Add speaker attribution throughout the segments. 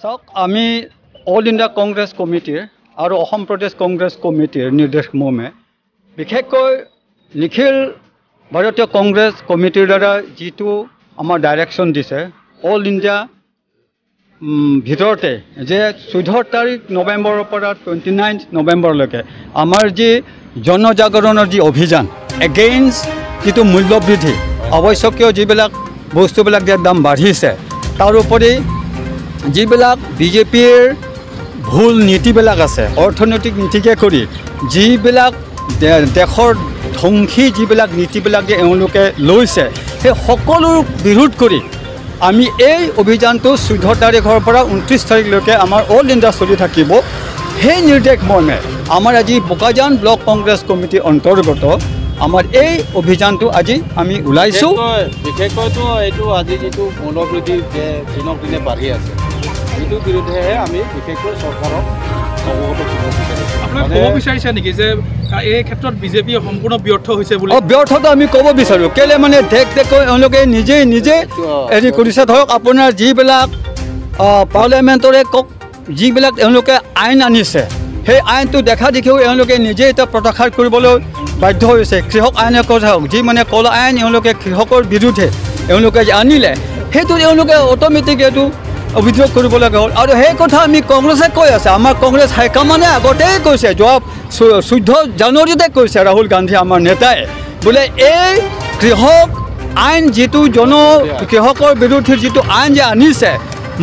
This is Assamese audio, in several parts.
Speaker 1: চাওক আমি অল ইণ্ডিয়া কংগ্ৰেছ কমিটিৰ আৰু অসম প্ৰদেশ কংগ্ৰেছ কমিটিৰ নিৰ্দেশ মৰ্মে বিশেষকৈ নিখিল ভাৰতীয় কংগ্ৰেছ কমিটিৰ দ্বাৰা যিটো আমাৰ ডাইৰেকশ্যন দিছে অল ইণ্ডিয়া ভিতৰতে যে 14 তাৰিখ নৱেম্বৰৰ পৰা 29 নৱেম্বৰলৈকে আমাৰ যি জনজাগৰণৰ যি অভিযান এগেইনষ্ট যিটো মূল্যবৃদ্ধি আৱশ্যকীয় যিবিলাক বস্তুবিলাক যে দাম বাঢ়িছে তাৰ উপৰি যিবিলাক বিজেপিৰ ভুল নীতিবিলাক আছে অৰ্থনৈতিক নীতিকে কৰি যিবিলাক দেশৰ ধ্বংসী যিবিলাক নীতিবিলাক যে এওঁলোকে লৈছে সেই সকলোৰ বিৰোধ কৰি আমি এই অভিযানটো 14 তাৰিখৰ পৰা 29 তাৰিখলৈকে আমাৰ অল ইণ্ডিয়া চলি থাকিব সেই নিৰ্দেশ মৰ্মে আমাৰ আজি বোকাজান ব্লক কংগ্ৰেছ কমিটিৰ অন্তৰ্গত আমাৰ এই অভিযানটো আজি আমি ওলাইছো
Speaker 2: বিশেষকৈতো এইটো আজি যিটো মূল্যবৃদ্ধি যে দিনক দিনে বাঢ়ি আছে এইটো বিৰুদ্ধেহে আমি বিশেষকৈ চৰকাৰক অৱগত কৰিব বিচাৰিছোঁ
Speaker 3: আপোনাক ক'ব বিচাৰিছে নেকি যে এই ক্ষেত্ৰত বিজেপি সম্পূৰ্ণ ব্যৰ্থ হৈছে বুলি
Speaker 1: ব্যৰ্থটো আমি ক'ব বিচাৰোঁ কেলে মানে দেশ এওঁলোকে নিজে হেৰি কৰিছে ধৰক আপোনাৰ যিবিলাক পাৰ্লিয়ামেণ্টৰে কওক যিবিলাক এওঁলোকে আইন আনিছে সেই আইনটো দেখা দেখিও এওঁলোকে নিজে এটা প্ৰত্যাহাৰ কৰিবলৈ বাধ্য হৈছে কৃষক আইনৰ কথা হওক যি মানে কলা আইন এওঁলোকে কৃষকৰ বিৰুদ্ধে এওঁলোকে যে আনিলে সেইটো এওঁলোকে অট'মেটিক এইটো অভিযোগ কৰিব লগা হ'ল আৰু সেই কথা আমি কংগ্ৰেছে কৈ আছে আমাৰ কংগ্ৰেছ হাইকমাণ্ডে আগতেই কৈছে যোৱা 14 জানুৱাৰীতে কৈছে ৰাহুল গান্ধী আমাৰ নেতাই বোলে এই কৃষক আইন যিটো কৃষকৰ বিৰুদ্ধে যিটো আইন যে আনিছে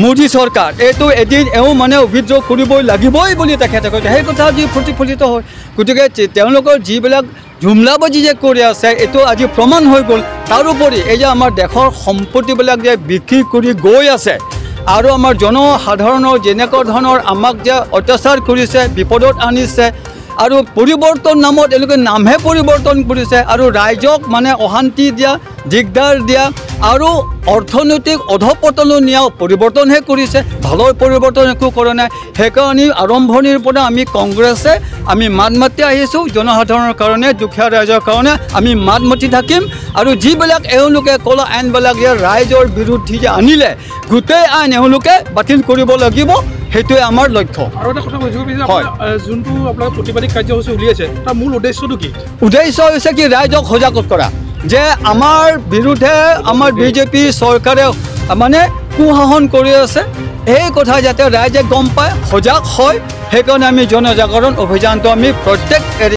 Speaker 1: মোদী চৰকাৰ এইটো এদিন এওঁ মানে অভিযোগ কৰিবই লাগিবই বুলি তেখেতে কৈছে সেই কথা আজি প্ৰতিফলিত হয় গতিকে তেওঁলোকৰ যিবিলাক জুমলাবাজি যে কৰি আছে এইটো আজি প্ৰমাণ হৈ গ'ল তাৰোপৰি এই যে আমাৰ দেশৰ সম্পত্তিবিলাক যে বিক্ৰী কৰি গৈ আছে আৰু আমাৰ জনসাধাৰণৰ যেনেকুৱা ধৰণৰ আমাক যে অত্যাচাৰ কৰিছে বিপদত আনিছে আৰু পৰিৱৰ্তন নামত এওঁলোকে নামহে পৰিৱৰ্তন কৰিছে আৰু ৰাইজক মানে অশান্তি দিয়া দিগদাৰ দিয়া আৰু অৰ্থনৈতিক অধপতনো নিয়া পৰিৱৰ্তনহে কৰিছে ভালৰ পৰিৱৰ্তন একো কৰা নাই সেইকাৰণে আৰম্ভণিৰ পৰা আমি কংগ্ৰেছে আমি মাত মাতি আহিছোঁ জনসাধাৰণৰ কাৰণে দুখীয়া ৰাইজৰ কাৰণে আমি মাত মাতি থাকিম আৰু যিবিলাক এওঁলোকে ক'লা আইনবিলাক যে ৰাইজৰ বিৰুদ্ধে যে আনিলে গোটেই আইন এওঁলোকে বাতিল কৰিব লাগিব সেইটোৱে আমাৰ লক্ষ্য
Speaker 3: আৰু এটা কথা বুজিব বিচাৰিছোঁ যোনটো আপোনালোকে প্ৰতিবাদী কাৰ্যসূচী উলিয়াইছে তাৰ মূল উদ্দেশ্যটো কি
Speaker 1: উদ্দেশ্য হৈছে কি ৰাইজক সজাগ কৰা যে আমাৰ বিৰুদ্ধে আমাৰ বিজেপি চৰকাৰে মানে কুশাসন কৰি আছে এই কথা যাতে ৰাইজে গম পায় সজাগ হয় সেইকাৰণে আমি জনজাগৰণ অভিযানটো আমি প্ৰত্যেক